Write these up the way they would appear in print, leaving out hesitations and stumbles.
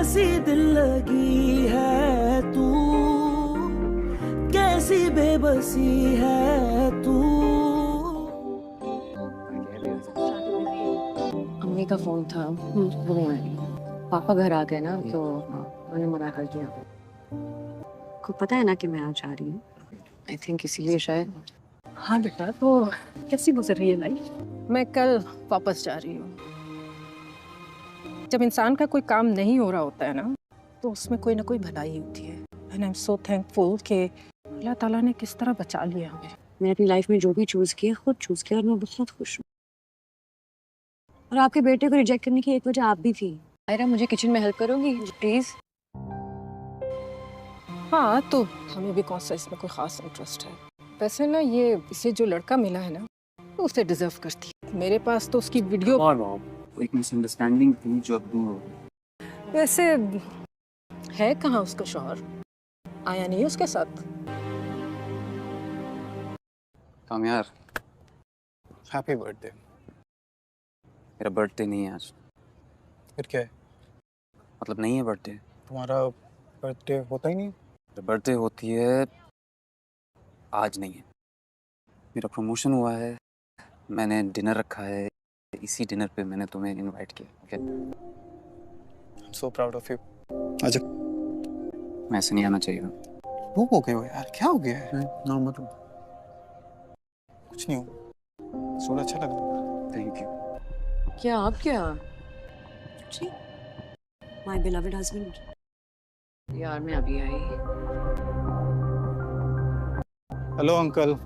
कैसी दिल लगी है तू, कैसी बेबसी है तू। अम्मी का फोन था, वो है पापा घर आ गए ना तो उन्होंने मना कर दिया। को पता है ना कि मैं आज आ रही हूँ, आई थिंक इसीलिए शायद। हाँ बेटा, तो कैसी गुजर रही है लाइफ? मैं कल वापस जा रही हूँ। जब इंसान का कोई काम नहीं हो रहा होता है ना, तो उसमें कोई ना कोई भलाई होती है। And I am so thankful कि अल्लाह ताला ने किस तरह बचा लिया हमें। मैंने अपनी लाइफ में जो भी चूज किया खुद चूज किया और मैं बहुत खुश हूँ। और आपके बेटे को रिजेक्ट करने की एक वजह आप भी थी। आयरा, मुझे किचन में हेल्प करोगी प्लीज? हाँ, तो हमें भी कौन सा इसमें कोई खास इंटरेस्ट है। वैसे ना ये इसे जो लड़का मिला है ना, तो उसे डिजर्व करती है। मेरे पास तो उसकी वीडियो। और एक मिसअंडरस्टैंडिंग थी जो अब दूर हो गई। वैसे है कहाँ उसका शौहर? आया नहीं उसके साथ? काम यार, हैप्पी बर्थडे। मेरा बर्थडे नहीं है आज। फिर क्या है? मतलब नहीं है बर्थडे। तुम्हारा बर्थडे होता ही नहीं? बर्थडे होती है, आज नहीं है। मेरा प्रमोशन हुआ है, मैंने डिनर रखा है, इसी डिनर पे मैंने तुम्हें इनवाइट किया। Okay? I'm so proud of you। अच्छा, मैं ऐसे नहीं आना चाहिए था। वो हो गए हो यार, क्या हो गया है? नॉर्मल। कुछ नहीं हो, सूट अच्छा लग रहा है। Thank you. क्या आप क्या? जी, माय बिलव्ड हस्बैंड। यार मैं अभी आई। Hello uncle.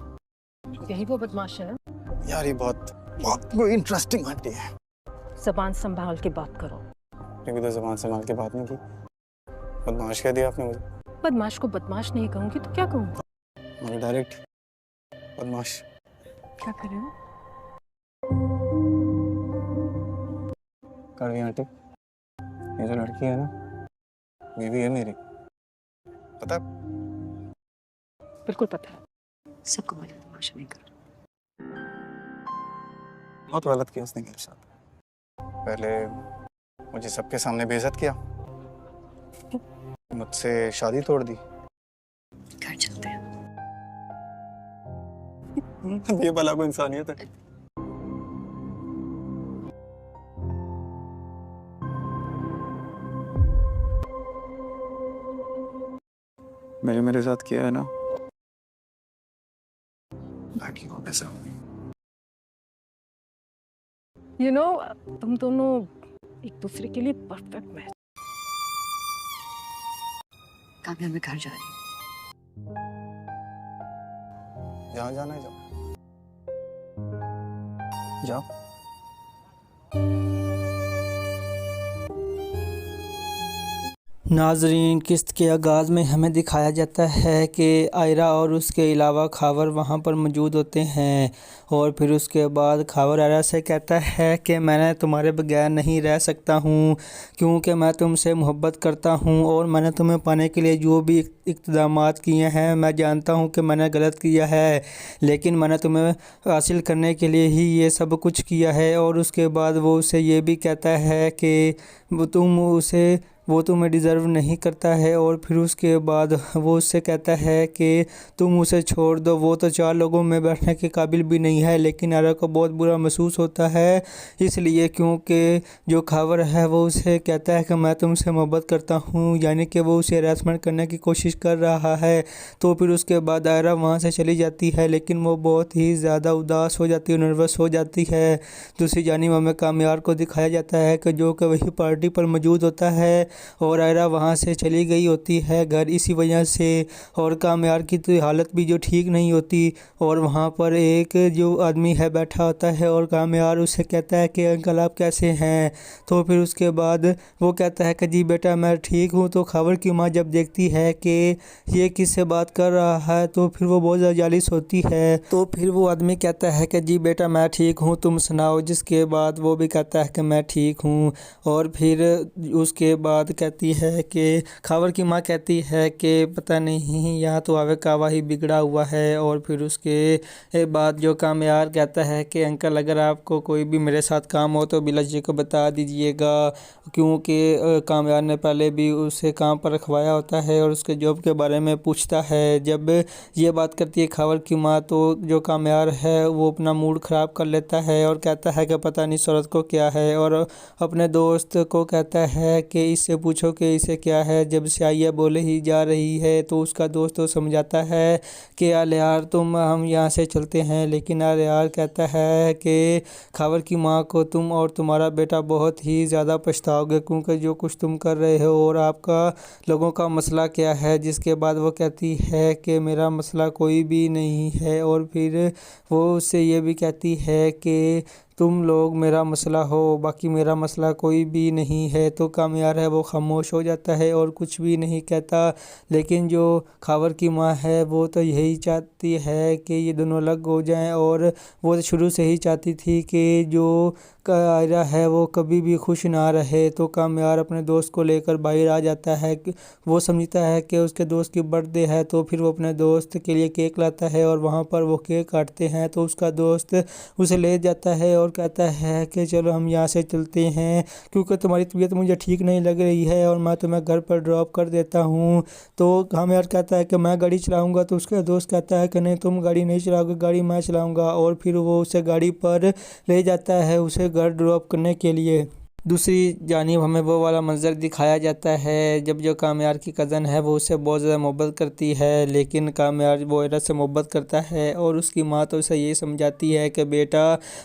यही वो बदमाश है। यार ये बहुत कोई इंटरेस्टिंग आंटी है। जबान संभाल के बात करो। कभी तो जबान संभाल के बात नहीं की। बदमाश कह दिया आपने मुझे। बदमाश को बदमाश नहीं कहूंगी तो क्या कहूँ? मुझे डायरेक्ट बदमाश। क्या कर रहे हो? कड़वी आंटी, ये जो लड़की है ना, बीवी है मेरी, पता? बिल्कुल पता है। सबको मुझे तमाशा नहीं कर। बहुत गलत किया उसने मेरे साथ। पहले मुझे सबके सामने बेइज्जत किया, मुझसे शादी तोड़ दी। घर चलते हैं। ये भला कोई इंसानियत है? मेरे साथ किया है ना, बाकी को कैसा हो? यू नो, तुम दोनों एक दूसरे के लिए परफेक्ट मैच। काव्या, मैं घर जा रही हूँ। जहाँ जाना है जाओ, जाओ। नाजरीन, किस्त के आगाज़ में हमें दिखाया जाता है कि आयरा और उसके अलावा खावर वहाँ पर मौजूद होते हैं और फिर उसके बाद खावर आयरा से कहता है कि मैं तुम्हारे बगैर नहीं रह सकता हूँ क्योंकि मैं तुमसे मोहब्बत करता हूँ और मैंने तुम्हें पाने के लिए जो भी इक़्तिदामात किए हैं मैं जानता हूँ कि मैंने गलत किया है, लेकिन मैंने तुम्हें हासिल करने के लिए ही ये सब कुछ किया है। और उसके बाद वो उसे ये भी कहता है कि वो तुम्हें डिज़र्व नहीं करता है और फिर उसके बाद वो उससे कहता है कि तुम उसे छोड़ दो, वो तो 4 लोगों में बैठने के काबिल भी नहीं है। लेकिन आयरा को बहुत बुरा महसूस होता है इसलिए क्योंकि जो खावर है वो उसे कहता है कि मैं तुमसे मोहब्बत करता हूँ, यानी कि वो उसे हैरेसमेंट करने की कोशिश कर रहा है। तो फिर उसके बाद आयरा वहाँ से चली जाती है, लेकिन वो बहुत ही ज़्यादा उदास हो जाती है, नर्वस हो जाती है। दूसरी जानिब हमें कामयार को दिखाया जाता है कि जो कि वही पार्टी पर मौजूद होता है और आयरा वहाँ से चली गई होती है घर इसी वजह से। और कामयार की तो हालत भी जो ठीक नहीं होती और वहाँ पर एक जो आदमी है बैठा होता है और कामयार उससे कहता है कि अंकल आप कैसे हैं। तो फिर उसके बाद वो कहता है कि जी बेटा मैं ठीक हूँ। तो खावर की माँ जब देखती है कि ये किससे बात कर रहा है तो फिर वो बहुत ज़्यादा जालिस होती है। तो फिर वो आदमी कहता है कि जी बेटा मैं ठीक हूँ, तुम सुनाओ। जिसके बाद वो भी कहता है कि मैं ठीक हूँ। और फिर उसके बाद بعد कहती है कि खावर की माँ कहती है कि पता नहीं यहाँ तो आवे कावा ही बिगड़ा हुआ है। और फिर उसके बाद जो कामयार कहता है कि अंकल अगर आपको कोई भी मेरे साथ काम हो तो बिलाल जी को बता दीजिएगा, क्योंकि कामयार ने पहले भी उसे काम पर रखवाया होता है और उसके जॉब के बारे में पूछता है। जब ये बात करती है खावर की माँ तो जो कामयार है वो अपना मूड ख़राब कर लेता है और कहता है कि पता नहीं सूरत को क्या है, और अपने दोस्त को कहता है कि इससे पूछो कि इसे क्या है, जब से आई है बोले ही जा रही है। तो उसका दोस्त तो समझाता है कि यार हम यहाँ से चलते हैं, लेकिन यार कहता है कि खावर की माँ को तुम और तुम्हारा बेटा बहुत ही ज़्यादा पछताओगे, क्योंकि जो कुछ तुम कर रहे हो और आपका लोगों का मसला क्या है। जिसके बाद वो कहती है कि मेरा मसला कोई भी नहीं है, और फिर वो उससे ये भी कहती है कि तुम लोग मेरा मसला हो, बाकी मेरा मसला कोई भी नहीं है। तो कामयार है वो खामोश हो जाता है और कुछ भी नहीं कहता। लेकिन जो खावर की माँ है वो तो यही चाहती है कि ये दोनों अलग हो जाएं, और वो तो शुरू से ही चाहती थी कि जो आयरा है वो कभी भी खुश ना रहे। तो कामयार अपने दोस्त को लेकर बाहर आ जाता है। वो समझता है कि उसके दोस्त की बर्थडे है, तो फिर वो अपने दोस्त के लिए केक लाता है और वहाँ पर वो केक काटते हैं। तो उसका दोस्त उसे ले जाता है और कहता है कि चलो हम यहाँ से चलते हैं, क्योंकि तुम्हारी तबीयत मुझे ठीक नहीं लग रही है और मैं तुम्हें घर पर ड्रॉप कर देता हूँ। तो कामयार कहता है कि मैं गाड़ी चलाऊँगा। तो उसका दोस्त कहता है कि नहीं, तुम गाड़ी नहीं चलाओगे, गाड़ी मैं चलाऊँगा। और फिर वो उसे गाड़ी पर ले जाता है उसे घर ड्रॉप करने के लिए। दूसरी जानिब हमें वो वाला मंज़र दिखाया जाता है जब जो कामयार की कज़न है वो उससे बहुत ज़्यादा मोहब्बत करती है, लेकिन कामयार वो आयरा से मोहब्बत करता है और उसकी माँ तो उसे ये समझाती है कि बेटा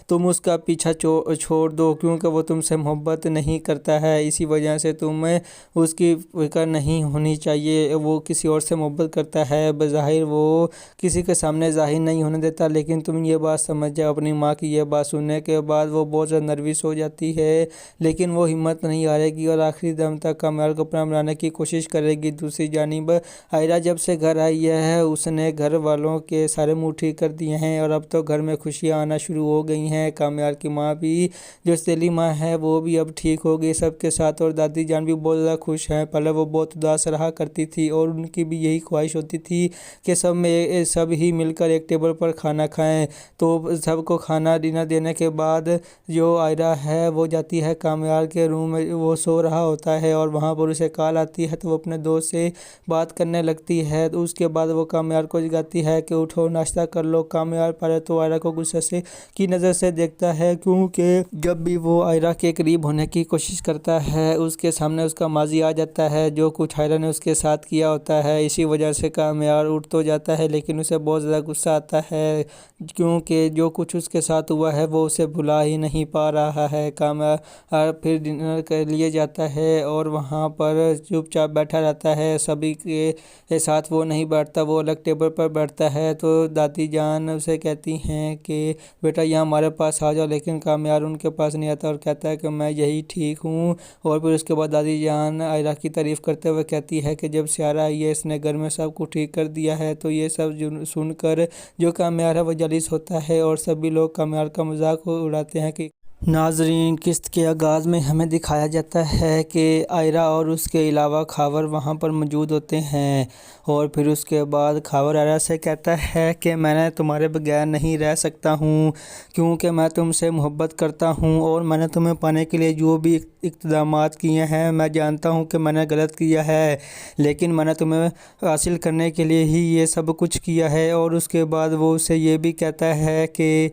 तुम उसका पीछा छोड़ दो, क्योंकि वो तुमसे मोहब्बत नहीं करता है, इसी वजह से तुम्हें उसकी फिक्र नहीं होनी चाहिए। वो किसी और से मोहब्बत करता है, बज़ाहिर वो किसी के सामने ज़ाहिर नहीं होने देता, लेकिन तुम ये बात समझ जाओ। अपनी माँ की ये बात सुनने के बाद वो बहुत ज़्यादा नर्वस हो जाती है, लेकिन वो हिम्मत नहीं हारेगी और आखिरी दम तक कामयार को अपना बनाने की कोशिश करेगी। दूसरी जानिब आयरा जब से घर आई है उसने घर वालों के सारे मुँह ठीक कर दिए हैं और अब तो घर में खुशियाँ आना शुरू हो गई हैं। कामयार की माँ भी, जो सेली माँ है, वो भी अब ठीक हो गई सबके साथ, और दादी जान भी बहुत ज़्यादा खुश हैं। पहले वो बहुत उदास रहा करती थी और उनकी भी यही ख्वाहिश होती थी कि सब ही मिलकर एक टेबल पर खाना खाएँ। तो सबको खाना डिनर देने के बाद जो आयरा है वो जाती है कामयार के रूम में, वो सो रहा होता है और वहाँ पर उसे कॉल आती है। तो वो अपने दोस्त से बात करने लगती है। तो उसके बाद वो कामयार को जगाती है कि उठो नाश्ता कर लो। कामयार पहले तो आयरा को गुस्से से की नज़र से देखता है, क्योंकि जब भी वो आयरा के करीब होने की कोशिश करता है उसके सामने उसका माजी आ जाता है, जो कुछ आयरा ने उसके साथ किया होता है। इसी वजह से कामयार उठ तो जाता है, लेकिन उसे बहुत ज़्यादा गुस्सा आता है, क्योंकि जो कुछ उसके साथ हुआ है वो उसे भुला ही नहीं पा रहा है। कामयार फिर डिनर के लिए जाता है और वहाँ पर चुपचाप बैठा रहता है, सभी के साथ वो नहीं बैठता, वो अलग टेबल पर बैठता है। तो दादी जान उसे कहती हैं कि बेटा यहाँ हमारे पास आ जाओ, लेकिन कामयार उनके पास नहीं आता और कहता है कि मैं यही ठीक हूँ। और फिर उसके बाद दादी जान आयरा की तारीफ़ करते हुए कहती है कि जब से आयरा आई है इसने घर में सब कुछ ठीक कर दिया है। तो ये सब सुनकर जो कामयार है वो जलीस होता है और सभी लोग कामयार का मजाक उड़ाते हैं कि नाजरीन, किस्त के आगाज़ में हमें दिखाया जाता है कि आयरा और उसके अलावा खावर वहाँ पर मौजूद होते हैं, और फिर उसके बाद खावर आयरा से कहता है कि मैंने तुम्हारे बगैर नहीं रह सकता हूँ, क्योंकि मैं तुमसे मोहब्बत करता हूँ और मैंने तुम्हें पाने के लिए जो भी इक़दामात किए हैं मैं जानता हूँ कि मैंने गलत किया है, लेकिन मैंने तुम्हें हासिल करने के लिए ही ये सब कुछ किया है। और उसके बाद वो उसे ये भी कहता है कि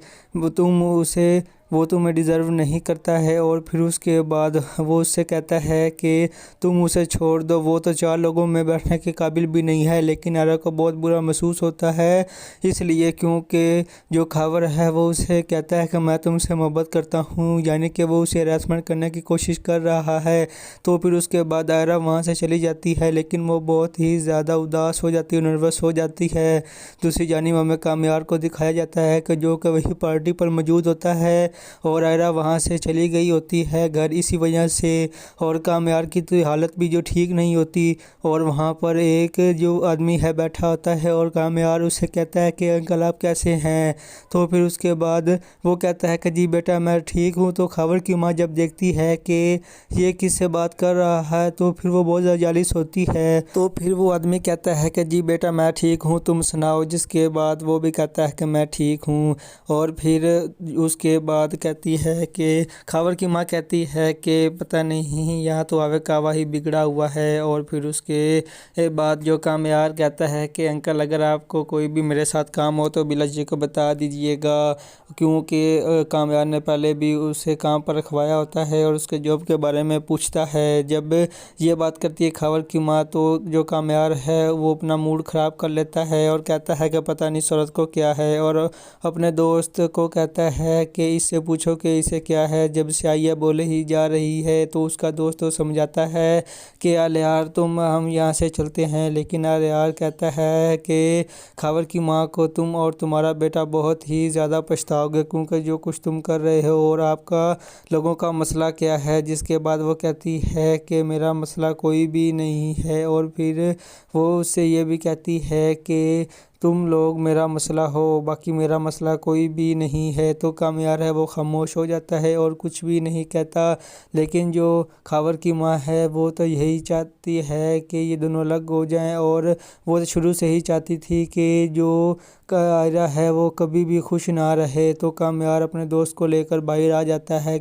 वो तुम्हें डिज़र्व नहीं करता है। और फिर उसके बाद वो उससे कहता है कि तुम उसे छोड़ दो, वो तो 4 लोगों में बैठने के काबिल भी नहीं है। लेकिन आयरा को बहुत बुरा महसूस होता है, इसलिए क्योंकि जो खावर है वो उसे कहता है कि मैं तुमसे मोहब्बत करता हूँ, यानी कि वो उसे हैरेसमेंट करने की कोशिश कर रहा है। तो फिर उसके बाद आयरा वहाँ से चली जाती है, लेकिन वो बहुत ही ज़्यादा उदास हो जाती है, नर्वस हो जाती है। दूसरी जानिब हमें कामयार को दिखाया जाता है कि जो कि वही पार्टी पर मौजूद होता है, اور آئرہ وہاں سے چلی گئی ہوتی ہے گھر اسی وجہ سے، اور کامیار کی تو حالت بھی جو ٹھیک نہیں ہوتی، اور وہاں پر ایک جو آدمی ہے بیٹھا ہوتا ہے اور کامیار اسے کہتا ہے کہ انکل آپ کیسے ہیں؟ تو پھر اس کے بعد وہ کہتا ہے کہ جی بیٹا میں ٹھیک ہوں۔ تو خاور کی ماں جب دیکھتی ہے کہ یہ کس سے بات کر رہا ہے تو پھر وہ بہت زیادہ جالس ہوتی ہے، تو پھر وہ آدمی کہتا ہے کہ جی بیٹا میں ٹھیک ہوں تم سناؤ، جس کے بعد وہ بھی کہتا ہے کہ میں ٹھیک ہوں۔ اور پھر اس کے بعد کہتی ہے کہ خاور کی ماں کہتی ہے کہ پتہ نہیں یہاں تو آوے کاوا ہی بگڑا ہوا ہے۔ اور پھر اس کے بعد جو کامیار کہتا ہے کہ انکل اگر آپ کو کوئی بھی میرے ساتھ کام ہو تو بلا جی کو بتا دیجئے گا، کیونکہ کامیار نے پہلے بھی اسے کام پر رکھوایا ہوتا ہے اور اس کے جاب کے بارے میں پوچھتا ہے۔ جب یہ بات کرتی ہے خاور کی ماں تو جو کامیار ہے وہ اپنا موڈ خراب کر لیتا ہے اور کہتا ہے کہ پتہ نہیں اس عورت کو کیا ہے، اور اپنے دوست کو کہتا ہے کہ اس سے پوچھو کہ اسے کیا ہے، جب سے آئی ہے بولے ہی جا رہی ہے۔ تو اس کا دوست تو سمجھاتا ہے کہ یار ہم یہاں سے چلتے ہیں، لیکن یار کہتا ہے کہ خاور کی ماں کو تم اور تمہارا بیٹا بہت ہی زیادہ پچھتاؤ گے، کیونکہ جو کچھ تم کر رہے ہو اور آپ کا لوگوں کا مسئلہ کیا ہے۔ جس کے بعد وہ کہتی ہے کہ میرا مسئلہ کوئی بھی نہیں ہے، اور پھر وہ اس سے یہ بھی کہتی ہے کہ تم لوگ میرا مسئلہ ہو، باقی میرا مسئلہ کوئی بھی نہیں ہے۔ تو کامیار ہے وہ خاموش ہو جاتا ہے اور کچھ بھی نہیں کہتا، لیکن جو خاور کی ماں ہے وہ تو یہی چاہتی ہے کہ یہ دونوں الگ ہو جائیں، اور وہ شروع سے ہی چاہتی تھی کہ جو آئرہ ہے وہ کبھی بھی خوش نہ رہے۔ تو کامیار اپنے دوست کو لے کر باہر آ جاتا ہے،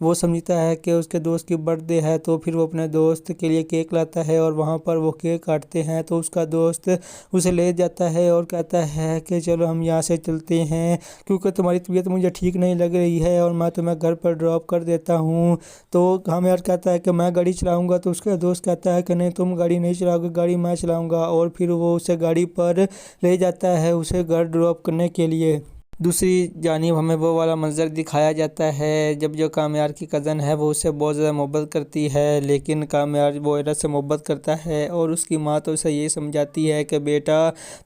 وہ سمجھتا ہے کہ اس کے دوست کی برتھ ڈے ہے، تو پھر وہ اپنے دوست کے لیے کیک لاتا ہے اور وہاں پر وہ کیک کاٹتے ہیں۔ تو اس کا دوست اسے لے جاتا ہے اور کہتا ہے کہ چلو ہم یہاں سے چلتے ہیں، کیونکہ تمہاری طبیعت مجھے ٹھیک نہیں لگ رہی ہے اور میں تمہیں گھر پر ڈراپ کر دیتا ہوں۔ تو کامیار کہتا ہے کہ میں گاڑی چلاؤں گا، تو اس کا دوست کہتا ہے کہ نہیں تم گاڑی نہیں چلاؤ گے، گاڑی میں چلاؤں گا، اور پھر وہ اسے گاڑی پر لے جاتا ہے اسے گھر ڈراپ کرنے کے لیے۔ دوسری جانب ہمیں وہ والا منظر دکھایا جاتا ہے جب جو کامیار کی کزن ہے وہ اسے بہت زیادہ محبت کرتی ہے، لیکن کامیار وہ آئرہ سے محبت کرتا ہے اور اس کی ماں تو اسے یہ سمجھاتی ہے کہ بیٹا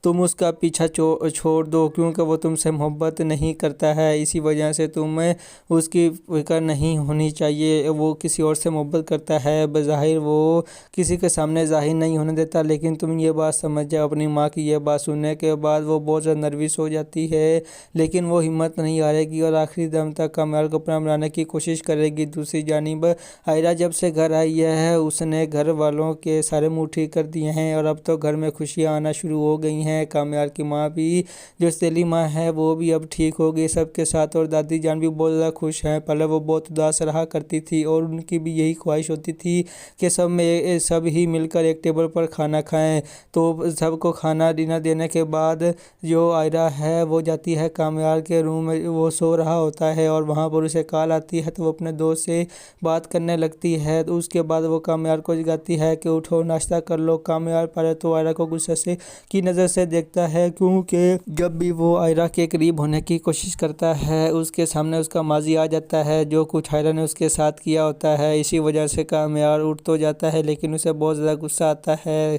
تم اس کا پیچھا چھوڑ دو، کیونکہ وہ تم سے محبت نہیں کرتا ہے، اسی وجہ سے تمہیں اس کی فکر نہیں ہونی چاہیے۔ وہ کسی اور سے محبت کرتا ہے، بظاہر وہ کسی کے سامنے ظاہر نہیں ہونے دیتا، لیکن تم یہ بات سمجھ جاؤ۔ اپنی ماں کی یہ بات سننے کے بعد وہ بہت زیادہ نروس ہو جاتی ہے، لیکن وہ ہمت نہیں ہارے گی اور آخری دم تک کامیار کو اپنا بنانے کی کوشش کرے گی۔ دوسری جانب آئرہ جب سے گھر آئی ہے اس نے گھر والوں کے سارے منہ ٹھیک کر دیے ہیں اور اب تو گھر میں خوشیاں آنا شروع ہو گئی ہیں۔ کامیار کی ماں بھی جو سیلی ماں ہے وہ بھی اب ٹھیک ہو گئی سب کے ساتھ، اور دادی جان بھی بہت زیادہ خوش ہیں۔ پہلے وہ بہت اداس رہا کرتی تھی اور ان کی بھی یہی خواہش ہوتی تھی کہ سب ہی مل کر ایک ٹیبل پر کھانا کھائیں۔ تو سب کو کھانا ڈنر دینے کے بعد جو آئرہ ہے وہ جاتی ہے کامیار کے روم میں، وہ سو رہا ہوتا ہے اور وہاں پر اسے کال آتی ہے تو وہ اپنے دوست سے بات کرنے لگتی ہے۔ تو اس کے بعد وہ کامیار کو جگاتی ہے کہ اٹھو ناشتہ کر لو۔ کامیار پہلے تو آئرہ کو غصے کی نظر سے دیکھتا ہے، کیونکہ جب بھی وہ آئرہ کے قریب ہونے کی کوشش کرتا ہے اس کے سامنے اس کا ماضی آ جاتا ہے، جو کچھ آئرہ نے اس کے ساتھ کیا ہوتا ہے۔ اسی وجہ سے کامیار اٹھ تو جاتا ہے لیکن اسے بہت زیادہ غصہ آتا ہے،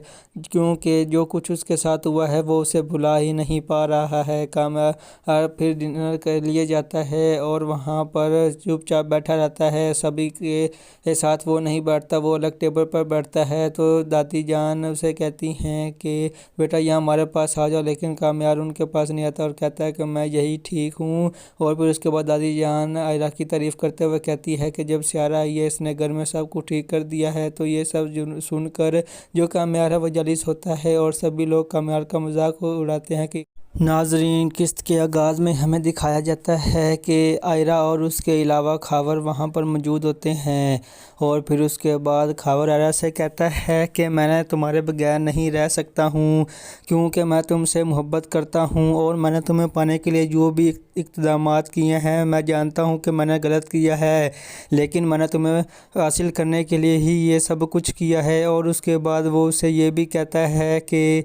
کیونکہ جو کچھ اس کے ساتھ ہوا ہے وہ اسے بھلا ہی نہیں پا رہا ہے۔ کامیار پھر ڈنر کے لیے جاتا ہے اور وہاں پر چپ چاپ بیٹھا رہتا ہے، سبھی کے ساتھ وہ نہیں بیٹھتا، وہ الگ ٹیبل پر بیٹھتا ہے۔ تو دادی جان اسے کہتی ہیں کہ بیٹا یہاں ہمارے پاس آ جاؤ، لیکن کامیار ان کے پاس نہیں آتا اور کہتا ہے کہ میں یہی ٹھیک ہوں۔ اور پھر اس کے بعد دادی جان آئرہ کی تعریف کرتے ہوئے کہتی ہے کہ جب سے آئرہ آئی ہے اس نے گھر میں سب کو ٹھیک کر دیا ہے۔ تو یہ سب سن کر جو کامیار ہے وہ جالس ہوتا ہے اور سبھی لوگ کامیار کا مذاق اڑاتے ہیں کہ ناظرین قسط کے آغاز میں ہمیں دکھایا جاتا ہے کہ آئرہ اور اس کے علاوہ خاور وہاں پر موجود ہوتے ہیں، اور پھر اس کے بعد خاور آئرہ سے کہتا ہے کہ میں تمہارے بغیر نہیں رہ سکتا ہوں، کیونکہ میں تم سے محبت کرتا ہوں اور میں نے تمہیں پانے کے لیے جو بھی اقدامات کیے ہیں میں جانتا ہوں کہ میں نے غلط کیا ہے، لیکن میں نے تمہیں حاصل کرنے کے لیے ہی یہ سب کچھ کیا ہے۔ اور اس کے بعد وہ اسے یہ بھی کہتا ہے کہ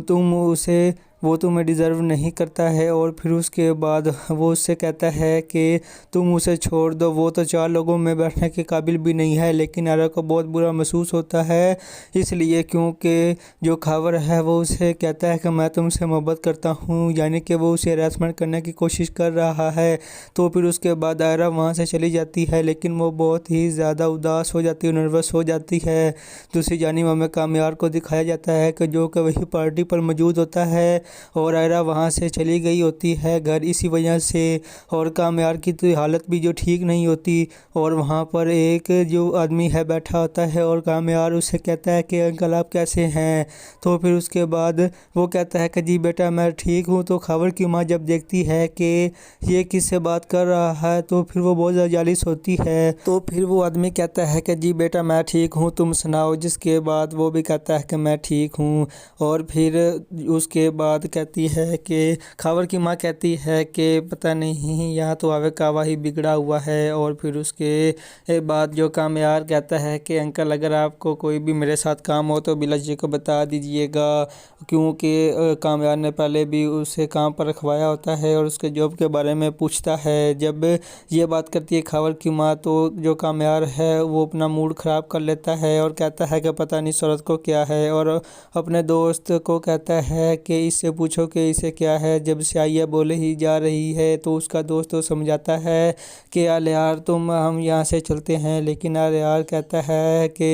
تم اسے وہ تمہیں ڈیزرو نہیں کرتا ہے، اور پھر اس کے بعد وہ اس سے کہتا ہے کہ تم اسے چھوڑ دو، وہ تو 4 لوگوں میں بیٹھنے کے قابل بھی نہیں ہے۔ لیکن آئرا کو بہت برا محسوس ہوتا ہے، اس لیے کیونکہ جو خاور ہے وہ اسے کہتا ہے کہ میں تم سے محبت کرتا ہوں، یعنی کہ وہ اسے ہراسمنٹ کرنے کی کوشش کر رہا ہے۔ تو پھر اس کے بعد آئرا وہاں سے چلی جاتی ہے، لیکن وہ بہت ہی زیادہ اداس ہو جاتی ہے، نروس ہو جاتی ہے۔ دوسری جانب ہمیں کامیار کو دکھایا جاتا ہے کہ جو کہ وہی پارٹی پر موجود ہوتا ہے، اور آئرا وہاں سے چلی گئی ہوتی ہے گھر اسی وجہ سے، اور کامیار کی تو حالت بھی جو ٹھیک نہیں ہوتی، اور وہاں پر ایک جو آدمی ہے بیٹھا ہوتا ہے، اور کامیار اسے کہتا ہے کہ انکل آپ کیسے ہیں؟ تو پھر اس کے بعد وہ کہتا ہے کہ جی بیٹا میں ٹھیک ہوں۔ تو خاور کی ماں جب دیکھتی ہے کہ یہ کس سے بات کر رہا ہے تو پھر وہ بہت زیادہ جالس ہوتی ہے، تو پھر وہ آدمی کہتا ہے کہ جی بیٹا میں ٹھیک ہوں، تم سناؤ؟ جس کے بعد وہ بھی کہتا ہے کہ میں ٹھیک ہوں، اور پھر اس کے بعد کہتی ہے کہ خاور کی ماں کہتی ہے کہ پتہ نہیں یہاں تو آوے کاوا ہی بگڑا ہوا ہے، اور پھر اس کے بعد جو کامیار کہتا ہے کہ انکل اگر آپ کو کوئی بھی میرے ساتھ کام ہو تو بلا جی کو بتا دیجئے گا، کیونکہ کامیار نے پہلے بھی اسے کام پر رکھوایا ہوتا ہے اور اس کے جاب کے بارے میں پوچھتا ہے۔ جب یہ بات کرتی ہے خاور کی ماں تو جو کامیار ہے وہ اپنا موڈ خراب کر لیتا ہے اور کہتا ہے کہ پتہ نہیں صورت کو کیا ہے، اور اپنے دوست کو کہتا ہے کہ اس سے پوچھو کہ اسے کیا ہے، جب سے آئی ہے بولے ہی جا رہی ہے۔ تو اس کا دوست تو سمجھاتا ہے کہ یار ہم یہاں سے چلتے ہیں، لیکن یار کہتا ہے کہ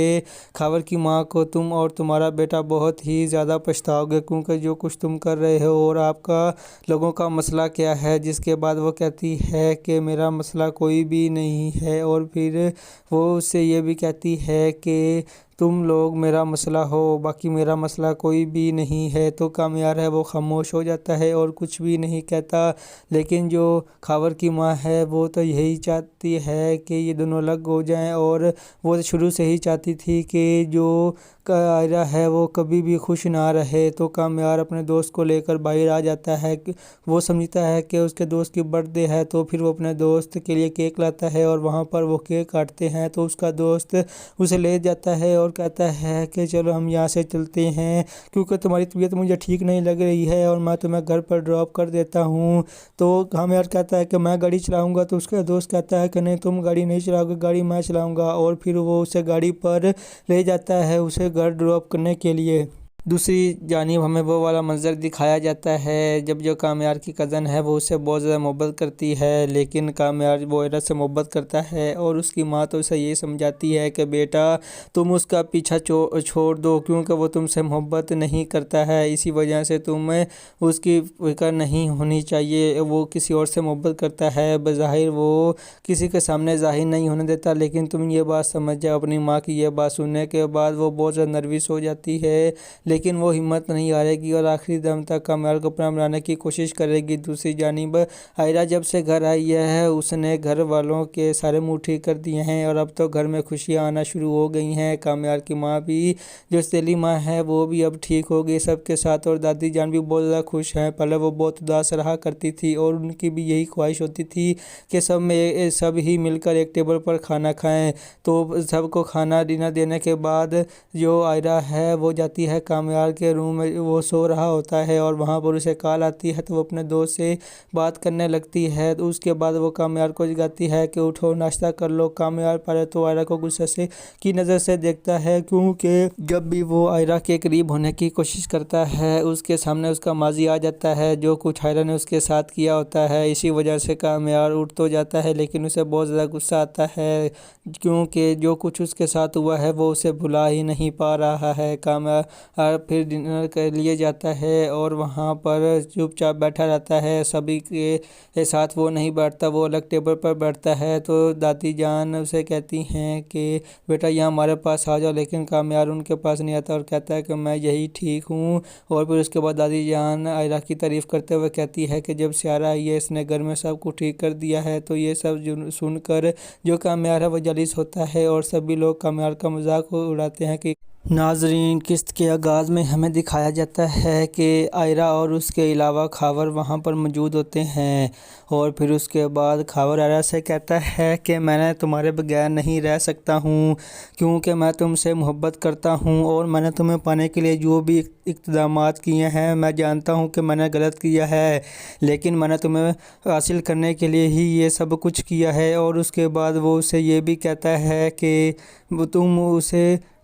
خاور کی ماں کو تم اور تمہارا بیٹا بہت ہی زیادہ پچھتاؤ گے، کیونکہ جو کچھ تم کر رہے ہو اور آپ کا لوگوں کا مسئلہ کیا ہے۔ جس کے بعد وہ کہتی ہے کہ میرا مسئلہ کوئی بھی نہیں ہے، اور پھر وہ اس سے یہ بھی کہتی ہے کہ تم لوگ میرا مسئلہ ہو، باقی میرا مسئلہ کوئی بھی نہیں ہے۔ تو کامیار ہے وہ خاموش ہو جاتا ہے اور کچھ بھی نہیں کہتا، لیکن جو خاور کی ماں ہے وہ تو یہی چاہتی ہے کہ یہ دونوں الگ ہو جائیں، اور وہ شروع سے ہی چاہتی تھی کہ جو آئرا ہے وہ کبھی بھی خوش نہ رہے۔ تو کامیار اپنے دوست کو لے کر باہر آ جاتا ہے، وہ سمجھتا ہے کہ اس کے دوست کی برتھ ڈے ہے، تو پھر وہ اپنے دوست کے لیے کیک لاتا ہے اور وہاں پر وہ کیک کاٹتے ہیں۔ تو اس کا دوست اسے لے جاتا ہے اور کہتا ہے کہ چلو ہم یہاں سے چلتے ہیں، کیونکہ تمہاری طبیعت مجھے ٹھیک نہیں لگ رہی ہے اور میں تمہیں گھر پر ڈراپ کر دیتا ہوں۔ تو کامیار کہتا ہے کہ میں گاڑی چلاؤں گا، تو اس کا دوست کہتا ہے کہ نہیں تم گاڑی نہیں چلاؤ گے، گاڑی میں چلاؤں گا، اور پھر وہ اسے گاڑی پر لے جاتا ہے اسے گھر ڈراپ کرنے کے لیے۔ دوسری جانب ہمیں وہ والا منظر دکھایا جاتا ہے جب جو کامیار کی کزن ہے وہ اسے بہت زیادہ محبت کرتی ہے، لیکن کامیار وہ آئرا سے محبت کرتا ہے، اور اس کی ماں تو اسے یہی سمجھاتی ہے کہ بیٹا تم اس کا پیچھا چھوڑ دو، کیونکہ وہ تم سے محبت نہیں کرتا ہے، اسی وجہ سے تمہیں اس کی فکر نہیں ہونی چاہیے۔ وہ کسی اور سے محبت کرتا ہے، بظاہر وہ کسی کے سامنے ظاہر نہیں ہونے دیتا، لیکن تم یہ بات سمجھ جاؤ۔ اپنی ماں کی یہ بات سننے کے بعد وہ بہت زیادہ نروس ہو جاتی ہے، لیکن وہ ہمت نہیں ہارے گی اور آخری دم تک کامیار کو اپنا بنانے کی کوشش کرے گی۔ دوسری جانب آئرا جب سے گھر آئی ہے اس نے گھر والوں کے سارے منہ ٹھیک کر دیے ہیں، اور اب تو گھر میں خوشیاں آنا شروع ہو گئی ہیں۔ کامیار کی ماں بھی جو سیلی ماں ہے وہ بھی اب ٹھیک ہو گئی سب کے ساتھ، اور دادی جان بھی بہت زیادہ خوش ہیں۔ پہلے وہ بہت اداس رہا کرتی تھی اور ان کی بھی یہی خواہش ہوتی تھی کہ سب ہی مل کر ایک ٹیبل پر کھانا کھائیں۔ تو سب کو کھانا ڈنر دینے کے بعد جو آئرا ہے وہ جاتی ہے کامیار کے روم میں، وہ سو رہا ہوتا ہے اور وہاں پر اسے کال آتی ہے، تو وہ اپنے دوست سے بات کرنے لگتی ہے۔ تو اس کے بعد وہ کامیار کو جگاتی ہے کہ اٹھو ناشتہ کر لو۔ کامیار پہلے تو آئرا کو غصے کی نظر سے دیکھتا ہے، کیونکہ جب بھی وہ آئرا کے قریب ہونے کی کوشش کرتا ہے اس کے سامنے اس کا ماضی آ جاتا ہے، جو کچھ آئرا نے اس کے ساتھ کیا ہوتا ہے، اسی وجہ سے کامیار اٹھ تو جاتا ہے، لیکن اسے بہت زیادہ غصہ آتا ہے، کیونکہ جو کچھ اس کے ساتھ ہوا ہے وہ اسے بھلا ہی نہیں پا رہا ہے۔ کامیار پھر ڈنر کے لیے جاتا ہے اور وہاں پر چپ چاپ بیٹھا رہتا ہے، سبھی کے ساتھ وہ نہیں بیٹھتا، وہ الگ ٹیبل پر بیٹھتا ہے۔ تو دادی جان اسے کہتی ہیں کہ بیٹا یہاں ہمارے پاس آ جاؤ، لیکن کامیار ان کے پاس نہیں آتا اور کہتا ہے کہ میں یہی ٹھیک ہوں۔ اور پھر اس کے بعد دادی جان آئرا کی تعریف کرتے ہوئے کہتی ہے کہ جب سے آئرا آئی ہے اس نے گھر میں سب کو ٹھیک کر دیا ہے۔ تو یہ سب سن کر جو کامیار ہے وہ جالس ہوتا ہے، اور سبھی لوگ کامیار کا مذاق اڑاتے ہیں کہ ناظرین، قسط کے آغاز میں ہمیں دکھایا جاتا ہے کہ آئرہ اور اس کے علاوہ خاور وہاں پر موجود ہوتے ہیں، اور پھر اس کے بعد خاور آئرہ سے کہتا ہے کہ میں نے تمہارے بغیر نہیں رہ سکتا ہوں، کیونکہ میں تم سے محبت کرتا ہوں، اور میں نے تمہیں پانے کے لیے جو بھی اقدامات کیے ہیں میں جانتا ہوں کہ میں نے غلط کیا ہے، لیکن میں نے تمہیں حاصل کرنے کے لیے ہی یہ سب کچھ کیا ہے۔ اور اس کے بعد وہ اسے یہ بھی کہتا ہے کہ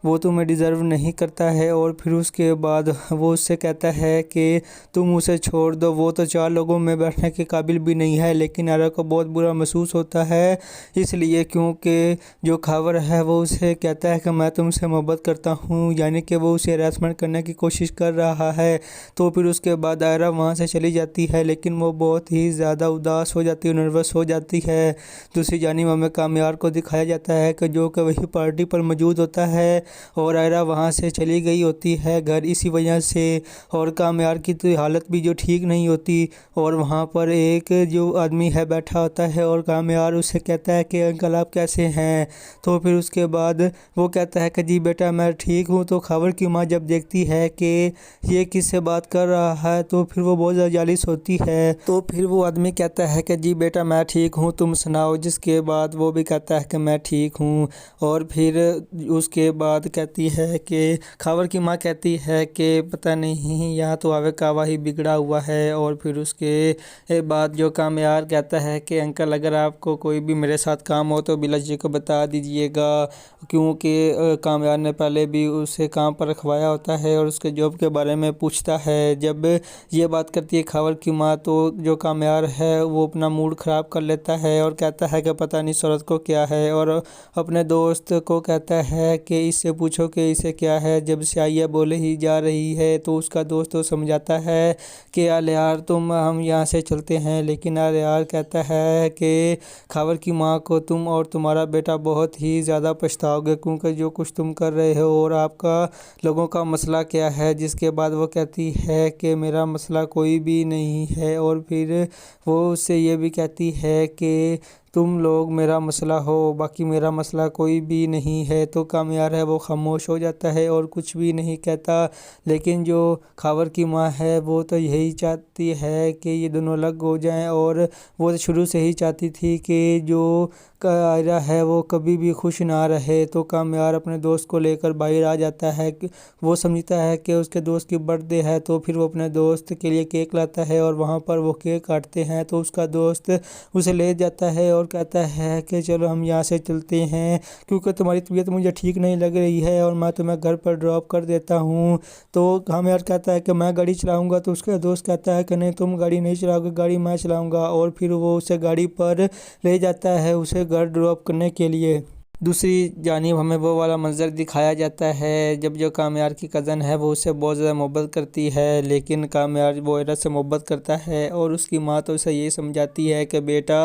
وہ تمہیں ڈیزرو نہیں کرتا ہے، اور پھر اس کے بعد وہ اس سے کہتا ہے کہ تم اسے چھوڑ دو، وہ تو 4 لوگوں میں بیٹھنے کے قابل بھی نہیں ہے۔ لیکن آئرہ کو بہت برا محسوس ہوتا ہے، اس لیے کیونکہ جو خاور ہے وہ اسے کہتا ہے کہ میں تم سے محبت کرتا ہوں، یعنی کہ وہ اسے ہراسمنٹ کرنے کی کوشش کر رہا ہے۔ تو پھر اس کے بعد آئرہ وہاں سے چلی جاتی ہے، لیکن وہ بہت ہی زیادہ اداس ہو جاتی ہے، نروس ہو جاتی ہے۔ دوسری جانب ہمیں کامیار کو دکھایا جاتا ہے کہ جو کہ وہی پارٹی پر موجود ہوتا ہے، اور آئرہ وہاں سے چلی گئی ہوتی ہے گھر اسی وجہ سے، اور کامیار کی تو حالت بھی جو ٹھیک نہیں ہوتی، اور وہاں پر ایک جو آدمی ہے بیٹھا ہوتا ہے، اور کامیار اسے کہتا ہے کہ انکل آپ کیسے ہیں؟ تو پھر اس کے بعد وہ کہتا ہے کہ جی بیٹا میں ٹھیک ہوں۔ تو خاور کی ماں جب دیکھتی ہے کہ یہ کس سے بات کر رہا ہے تو پھر وہ بہت زیادہ جالس ہوتی ہے، تو پھر وہ آدمی کہتا ہے کہ جی بیٹا میں ٹھیک ہوں، تم سناؤ، جس کے بعد وہ بھی کہتا ہے کہ میں ٹھیک ہوں۔ اور پھر اس کے بعد کہتی ہے کہ خاور کی ماں کہتی ہے کہ پتہ نہیں یہاں تو آوے کعوہ ہی بگڑا ہوا ہے۔ اور پھر اس کے بعد جو کامیار کہتا ہے کہ انکل اگر آپ کو کوئی بھی میرے ساتھ کام ہو تو بلا جی کو بتا دیجئے گا، کیونکہ کامیار نے پہلے بھی اسے کام پر رکھوایا ہوتا ہے اور اس کے جاب کے بارے میں پوچھتا ہے۔ جب یہ بات کرتی ہے خاور کی ماں تو جو کامیار ہے وہ اپنا موڈ خراب کر لیتا ہے اور کہتا ہے کہ پتہ نہیں صورت کو کیا ہے، اور اپنے دوست کو کہتا ہے کہ اس سے پوچھو کہ اسے کیا ہے، جب سے آئی ہے بولے ہی جا رہی ہے۔ تو اس کا دوست تو سمجھاتا ہے کہ یار ہم یہاں سے چلتے ہیں، لیکن یار کہتا ہے کہ خاور کی ماں کو تم اور تمہارا بیٹا بہت ہی زیادہ پچھتاؤ گے، کیونکہ جو کچھ تم کر رہے ہو اور آپ کا لوگوں کا مسئلہ کیا ہے۔ جس کے بعد وہ کہتی ہے کہ میرا مسئلہ کوئی بھی نہیں ہے، اور پھر وہ اس سے یہ بھی کہتی ہے کہ تم لوگ میرا مسئلہ ہو، باقی میرا مسئلہ کوئی بھی نہیں ہے۔ تو کامیار ہے وہ خاموش ہو جاتا ہے اور کچھ بھی نہیں کہتا، لیکن جو خاور کی ماں ہے وہ تو یہی چاہتی ہے کہ یہ دونوں الگ ہو جائیں، اور وہ شروع سے ہی چاہتی تھی کہ جو آئرہ ہے وہ کبھی بھی خوش نہ رہے۔ تو کامیار اپنے دوست کو لے کر باہر آ جاتا ہے، وہ سمجھتا ہے کہ اس کے دوست کی برتھ ڈے ہے، تو پھر وہ اپنے دوست کے لیے کیک لاتا ہے اور وہاں پر وہ کیک کاٹتے ہیں۔ تو اس کا دوست اسے لے جاتا ہے اور کہتا ہے کہ چلو ہم یہاں سے چلتے ہیں، کیونکہ تمہاری طبیعت مجھے ٹھیک نہیں لگ رہی ہے اور میں تمہیں گھر پر ڈراپ کر دیتا ہوں۔ تو کامیار کہتا ہے کہ میں گاڑی چلاؤں گا، تو اس کا دوست کہتا ہے کہ نہیں تم گاڑی نہیں چلاؤ گے، گاڑی میں چلاؤں گا، اور پھر وہ اسے گاڑی پر لے جاتا ہے اسے گھر ڈراپ کرنے کے لیے۔ دوسری جانب ہمیں وہ والا منظر دکھایا جاتا ہے جب جو کامیار کی کزن ہے وہ اسے بہت زیادہ محبت کرتی ہے، لیکن کامیار وہ آئرہ سے محبت کرتا ہے، اور اس کی ماں تو اسے یہی سمجھاتی ہے کہ بیٹا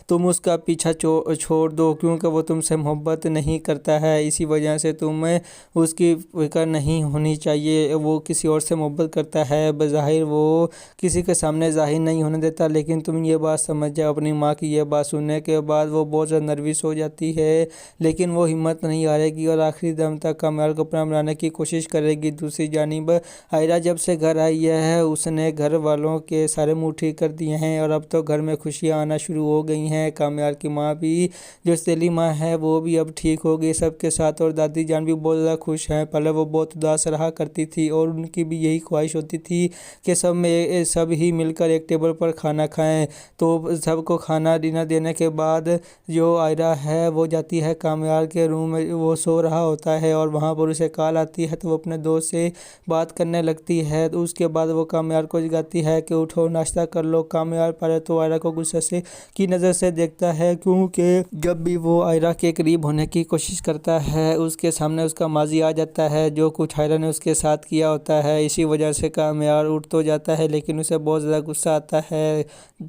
تم اس کا پیچھا چھوڑ دو، کیونکہ وہ تم سے محبت نہیں کرتا ہے، اسی وجہ سے تمہیں اس کی فکر نہیں ہونی چاہیے۔ وہ کسی اور سے محبت کرتا ہے، بظاہر وہ کسی کے سامنے ظاہر نہیں ہونے دیتا، لیکن تم یہ بات سمجھ جاؤ۔ اپنی ماں کی یہ بات سننے کے بعد وہ بہت زیادہ نروس ہو جاتی ہے، لیکن وہ ہمت نہیں ہارے گی اور آخری دم تک کامیار کو اپنا بنانے کی کوشش کرے گی۔ دوسری جانب آئرہ جب سے گھر آئی ہے اس نے گھر والوں کے سارے منہ ٹھیک کر دیے ہیں، اور اب تو گھر میں خوشیاں آنا شروع ہو گئی ہیں۔ کامیار کی ماں بھی جو سیلی ماں ہے وہ بھی اب ٹھیک ہو گئی سب کے ساتھ، اور دادی جان بھی بہت زیادہ خوش ہیں۔ پہلے وہ بہت اداس رہا کرتی تھی اور ان کی بھی یہی خواہش ہوتی تھی کہ سب ہی مل کر ایک ٹیبل پر کھانا کھائیں۔ تو سب کو کھانا ڈنر دینے کے بعد جو آئرہ ہے وہ جاتی ہے کامیار کے روم میں، وہ سو رہا ہوتا ہے اور وہاں پر اسے کال آتی ہے، تو وہ اپنے دوست سے بات کرنے لگتی ہے۔ تو اس کے بعد وہ کامیار کو جگاتی ہے کہ اٹھو ناشتہ کر لو۔ کامیار پہلے تو آئرہ کو غصے کی نظر سے دیکھتا ہے، کیونکہ جب بھی وہ آئرہ کے قریب ہونے کی کوشش کرتا ہے اس کے سامنے اس کا ماضی آ جاتا ہے، جو کچھ آئرہ نے اس کے ساتھ کیا ہوتا ہے، اسی وجہ سے کامیار اٹھ تو جاتا ہے، لیکن اسے بہت زیادہ غصہ آتا ہے،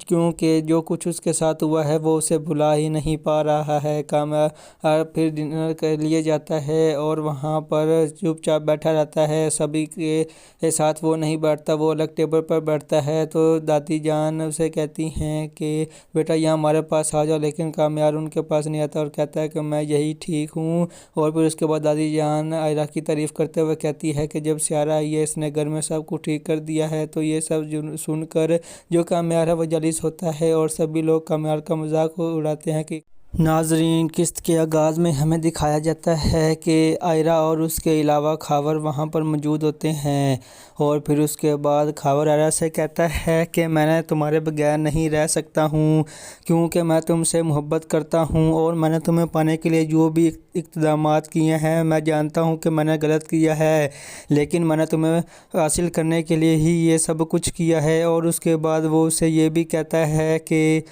کیونکہ جو کچھ اس کے ساتھ ہوا ہے وہ اسے بھلا ہی نہیں پا رہا ہے۔ کامیار कामयार फिर डिनर के लिए जाता है और वहाँ पर चुपचाप बैठा रहता है, सभी के साथ वो नहीं बैठता, वो अलग टेबल पर बैठता है। तो दादी जान उसे कहती हैं कि बेटा यहाँ हमारे पास आ जाओ, लेकिन कामयार उनके पास नहीं आता और कहता है कि मैं यही ठीक हूँ। और फिर उसके बाद दादी जान आयरा की तारीफ़ करते हुए कहती है कि जब से आयरा आई है इसने घर में सब कुछ ठीक कर दिया है। तो ये सब सुनकर जो कामयार है वो जलीस होता है और सभी लोग कामयार का मजाक उड़ाते हैं कि नाजरीन, किस्त के आगाज़ में हमें दिखाया जाता है कि आयरा और उसके अलावा खावर वहाँ पर मौजूद होते हैं। और फिर उसके बाद खावर आयरा से कहता है कि मैंने तुम्हारे बगैर नहीं रह सकता हूँ, क्योंकि मैं तुमसे मोहब्बत करता हूँ और मैंने तुम्हें पाने के लिए जो भी इक़दामात किए हैं मैं जानता हूँ कि मैंने गलत किया है, लेकिन मैंने तुम्हें हासिल करने के लिए ही ये सब कुछ किया है। और उसके बाद वो उसे ये भी कहता है कि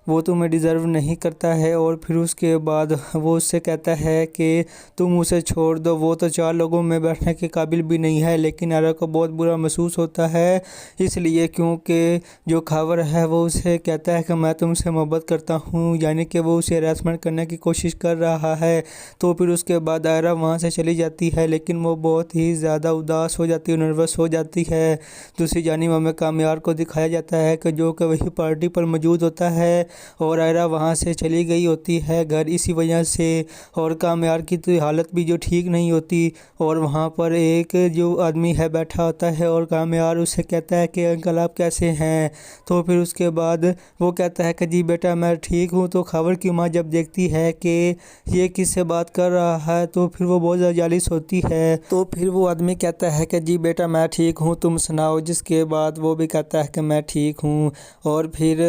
वो तुम्हें डिज़र्व नहीं करता है। और फिर उसके बाद वो उससे कहता है कि तुम उसे छोड़ दो, वो तो 4 लोगों में बैठने के काबिल भी नहीं है। लेकिन आयरा को बहुत बुरा महसूस होता है इसलिए, क्योंकि जो खावर है वो उसे कहता है कि मैं तुमसे मोहब्बत करता हूँ, यानी कि वो उसे हरासमेंट करने की कोशिश कर रहा है। तो फिर उसके बाद आयरा वहाँ से चली जाती है, लेकिन वो बहुत ही ज़्यादा उदास हो जाती है, नर्वस हो जाती है। दूसरी जानिब हमें कामयार को दिखाया जाता है कि जो कि वही पार्टी पर मौजूद होता है और आयरा वहाँ से चली गई होती है घर इसी वजह से। और कामयार की तो हालत भी जो ठीक नहीं होती और वहाँ पर एक जो आदमी है बैठा होता है और कामयार उससे कहता है कि अंकल आप कैसे हैं। तो फिर उसके बाद वो कहता है कि जी बेटा मैं ठीक हूँ। तो खावर की माँ जब देखती है कि ये किससे बात कर रहा है तो फिर वो बहुत ज़्यादा जालिस होती है। तो फिर वो आदमी कहता है कि जी बेटा मैं ठीक हूँ, तुम सुनाओ। जिसके बाद वो भी कहता है कि मैं ठीक हूँ। और फिर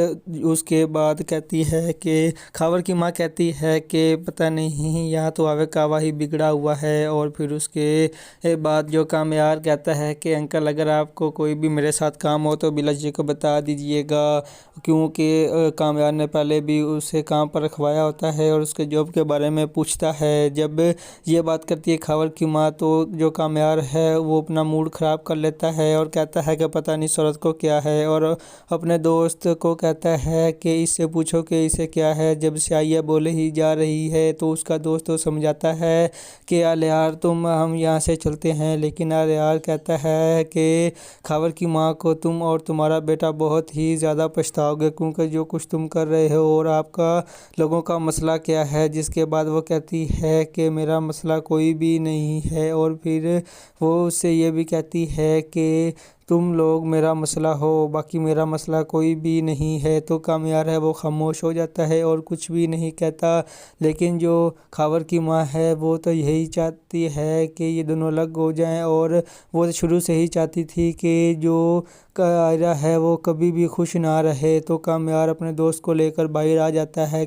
उसके बाद कहती है कि खावर की माँ कहती है कि पता नहीं यहाँ तो आवे कावा ही बिगड़ा हुआ है। और फिर उसके बाद जो कामयार कहता है कि अंकल अगर आपको कोई भी मेरे साथ काम हो तो बिला जी को बता दीजिएगा, क्योंकि कामयार ने पहले भी उसे काम पर रखवाया होता है और उसके जॉब के बारे में पूछता है। जब ये बात करती है खावर की माँ तो जो कामयार है वो अपना मूड ख़राब कर लेता है और कहता है कि पता नहीं सूरत को क्या है। और अपने दोस्त को कहता है कि इससे पूछो कि इसे क्या है, जब से आई है बोले ही जा रही है। तो उसका दोस्त तो समझाता है कि यार हम यहाँ से चलते हैं, लेकिन यार कहता है कि खावर की माँ को तुम और तुम्हारा बेटा बहुत ही ज़्यादा पछताओगे, क्योंकि जो कुछ तुम कर रहे हो और आपका लोगों का मसला क्या है। जिसके बाद वो कहती है कि मेरा मसला कोई भी नहीं है। और फिर वो उससे ये भी कहती है कि तुम लोग मेरा मसला हो, बाकी मेरा मसला कोई भी नहीं है। तो कामयार है वो खामोश हो जाता है और कुछ भी नहीं कहता। लेकिन जो खावर की माँ है वो तो यही चाहती है कि ये दोनों अलग हो जाएं, और वो शुरू से ही चाहती थी कि जो आयरा है वो कभी भी खुश ना रहे। तो कामयार अपने दोस्त को लेकर बाहर आ जाता है।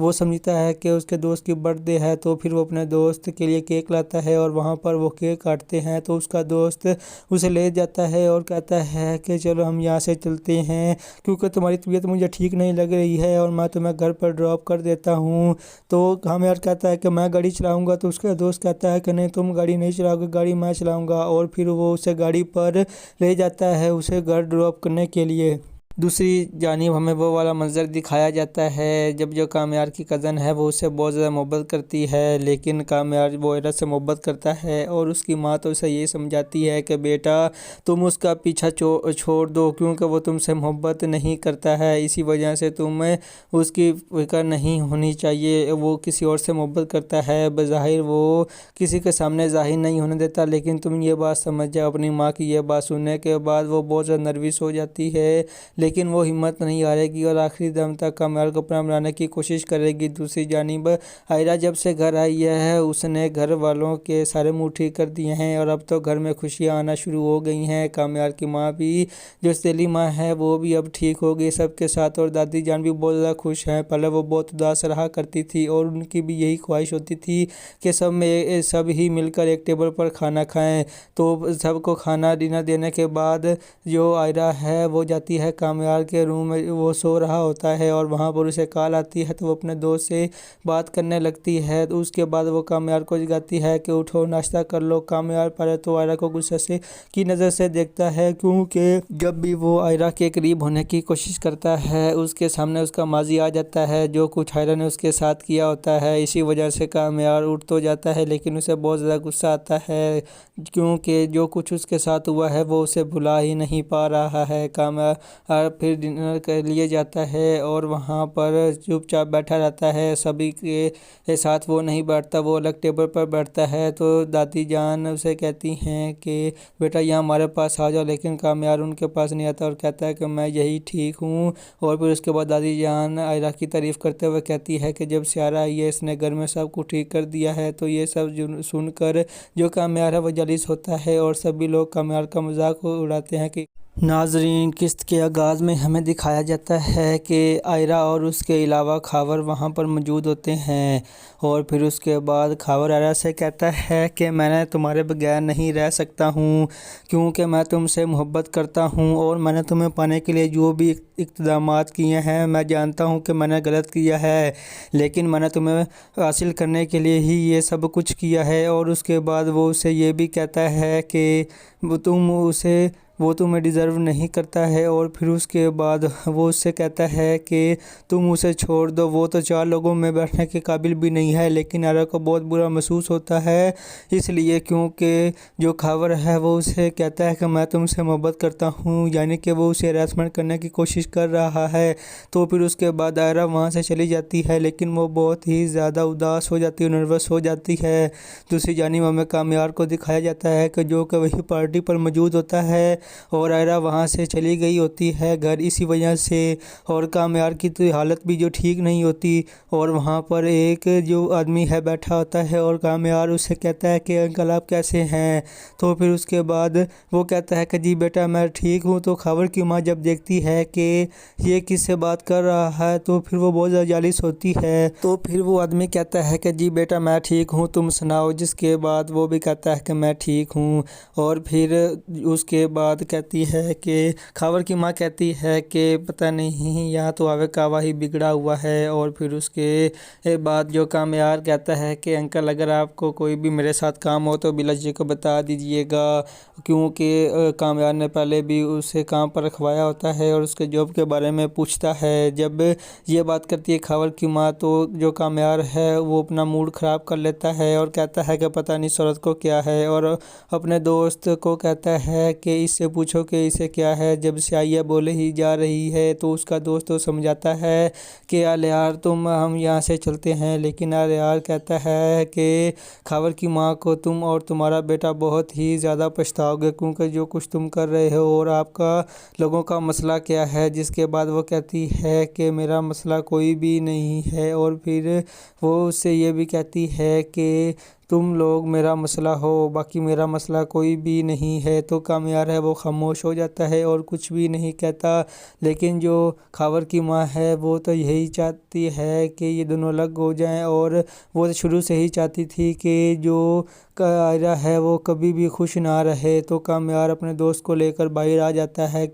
वो समझता है कि उसके दोस्त की बर्थडे है, तो फिर वो अपने दोस्त के लिए केक लाता है और वहाँ पर वो केक काटते हैं। तो उसका दोस्त उसे ले जाता है और कहता है कि चलो हम यहाँ से चलते हैं, क्योंकि तुम्हारी तबीयत मुझे ठीक नहीं लग रही है और मैं तुम्हें घर पर ड्रॉप कर देता हूँ। तो कामयार कहता है कि मैं गाड़ी चलाऊँगा। तो उसका दोस्त कहता है कि नहीं तुम गाड़ी नहीं चलाओगे, गाड़ी मैं चलाऊँगा। और फिर वो उसे गाड़ी पर ले जाता है उसे घर ड्रॉप करने के लिए। दूसरी जानिब हमें वो वाला मंज़र दिखाया जाता है जब जो कामयार की कज़न है वो उससे बहुत ज़्यादा मोहब्बत करती है, लेकिन कामयार वो आयरा से मोहब्बत करता है और उसकी माँ तो उसे ये समझाती है कि बेटा तुम उसका पीछा छोड़ दो, क्योंकि वो तुमसे मोहब्बत नहीं करता है, इसी वजह से तुम्हें उसकी फिक्र नहीं होनी चाहिए। वो किसी और से मोहब्बत करता है, बज़ाहिर वो किसी के सामने ज़ाहिर नहीं होने देता, लेकिन तुम ये बात समझ जाओ। अपनी माँ की ये बात सुनने के बाद वो बहुत ज़्यादा नर्वस हो जाती है, लेकिन वो हिम्मत नहीं हारेगी और आखिरी दम तक कामयार को अपना बनाने की कोशिश करेगी। दूसरी जानिब आयरा जब से घर आई है उसने घर वालों के सारे मुँह ठीक कर दिए हैं और अब तो घर में खुशियाँ आना शुरू हो गई हैं। कामयार की माँ भी, जो सैली माँ है, वो भी अब ठीक हो गई सबके साथ, और दादी जान भी बहुत ज़्यादा खुश हैं। पहले वो बहुत उदास रहा करती थी और उनकी भी यही ख्वाहिश होती थी कि सब ही मिलकर एक टेबल पर खाना खाएँ। तो सबको खाना डिनर देने के बाद जो आयरा है वो जाती है कामयार कामयार के रूम में वो सो रहा होता है और वहाँ पर उसे कॉल आती है तो वो अपने दोस्त से बात करने लगती है। तो उसके बाद वो कामयार को जगाती है कि उठो नाश्ता कर लो। कामयार पहले तो आयरा को गुस्से से की नज़र से देखता है, क्योंकि जब भी वो आयरा के करीब होने की कोशिश करता है उसके सामने उसका माजी आ जाता है, जो कुछ आयरा ने उसके साथ किया होता है। इसी वजह से कामयार उठ तो जाता है लेकिन उसे बहुत ज़्यादा गुस्सा आता है, क्योंकि जो कुछ उसके साथ हुआ है वो उसे भुला ही नहीं पा रहा है। कामयार फिर डिनर के लिए जाता है और वहाँ पर चुपचाप बैठा रहता है, सभी के साथ वो नहीं बैठता, वो अलग टेबल पर बैठता है। तो दादी जान उसे कहती हैं कि बेटा यहाँ हमारे पास आ जाओ, लेकिन कामयार उनके पास नहीं आता और कहता है कि मैं यही ठीक हूँ। और फिर उसके बाद दादी जान आयरा की तारीफ़ करते हुए कहती है कि जब से आयरा आई है इसने घर में सब कुछ ठीक कर दिया है। तो ये सब सुनकर जो कामयार है वो जलीस होता है और सभी लोग कामयार का मजाक उड़ाते हैं कि नाजरीन, किस्त के आगाज़ में हमें दिखाया जाता है कि आयरा और उसके अलावा खावर वहाँ पर मौजूद होते हैं। और फिर उसके बाद खावर आयरा से कहता है कि मैंने तुम्हारे बगैर नहीं रह सकता हूँ, क्योंकि मैं तुमसे मोहब्बत करता हूँ और मैंने तुम्हें पाने के लिए जो भी इक़दामात किए हैं मैं जानता हूँ कि मैंने गलत किया है, लेकिन मैंने तुम्हें हासिल करने के लिए ही ये सब कुछ किया है। और उसके बाद वो उसे ये भी कहता है कि वो तुम्हें डिज़र्व नहीं करता है। और फिर उसके बाद वो उससे कहता है कि तुम उसे छोड़ दो, वो तो 4 लोगों में बैठने के काबिल भी नहीं है। लेकिन आयरा को बहुत बुरा महसूस होता है इसलिए, क्योंकि जो खावर है वो उसे कहता है कि मैं तुमसे मोहब्बत करता हूँ, यानी कि वो उसे हरासमेंट करने की कोशिश कर रहा है। तो फिर उसके बाद आयरा वहाँ से चली जाती है, लेकिन वो बहुत ही ज़्यादा उदास हो जाती है, नर्वस हो जाती है। दूसरी जानिब हमें कामयार को दिखाया जाता है कि जो कि वही पार्टी पर मौजूद होता है और आयरा वहाँ से चली गई होती है घर इसी वजह से। और कामयार की तो हालत भी जो ठीक नहीं होती और वहाँ पर एक जो आदमी है बैठा होता है और कामयार उससे कहता है कि अंकल आप कैसे हैं। तो फिर उसके बाद वो कहता है कि जी बेटा मैं ठीक हूँ। तो खावर की माँ जब देखती है कि ये किससे बात कर रहा है तो फिर वो बहुत ज़्यादा जालिस होती है। तो फिर वो आदमी कहता है कि जी बेटा मैं ठीक हूँ, तुम सुनाओ। जिसके बाद वो भी कहता है कि मैं ठीक हूँ। और फिर उसके बाद कहती है कि खावर की माँ कहती है कि पता नहीं यहाँ तो आवे कावा ही बिगड़ा हुआ है। और फिर उसके बाद जो कामयार कहता है कि अंकल अगर आपको कोई भी मेरे साथ काम हो तो बिला जी को बता दीजिएगा, क्योंकि कामयार ने पहले भी उसे काम पर रखवाया होता है और उसके जॉब के बारे में पूछता है। जब ये बात करती है खावर की माँ तो जो कामयार है वो अपना मूड ख़राब कर लेता है और कहता है कि पता नहीं सूरत को क्या है, और अपने दोस्त को कहता है कि इससे पूछो कि इसे क्या है, जब से आई है बोले ही जा रही है। तो उसका दोस्त तो समझाता है कि यार हम यहाँ से चलते हैं, लेकिन यार कहता है कि खावर की माँ को तुम और तुम्हारा बेटा बहुत ही ज़्यादा पछताओगे, क्योंकि जो कुछ तुम कर रहे हो और आपका लोगों का मसला क्या है। जिसके बाद वो कहती है कि मेरा मसला कोई भी नहीं है। और फिर वो उससे ये भी कहती है कि तुम लोग मेरा मसला हो, बाकी मेरा मसला कोई भी नहीं है। तो कामयार है वो खामोश हो जाता है और कुछ भी नहीं कहता। लेकिन जो खावर की माँ है वो तो यही चाहती है कि ये दोनों अलग हो जाएं, और वो तो शुरू से ही चाहती थी कि जो आयरा है वो कभी भी खुश ना रहे। तो कामयार अपने दोस्त को लेकर बाहर आ जाता है।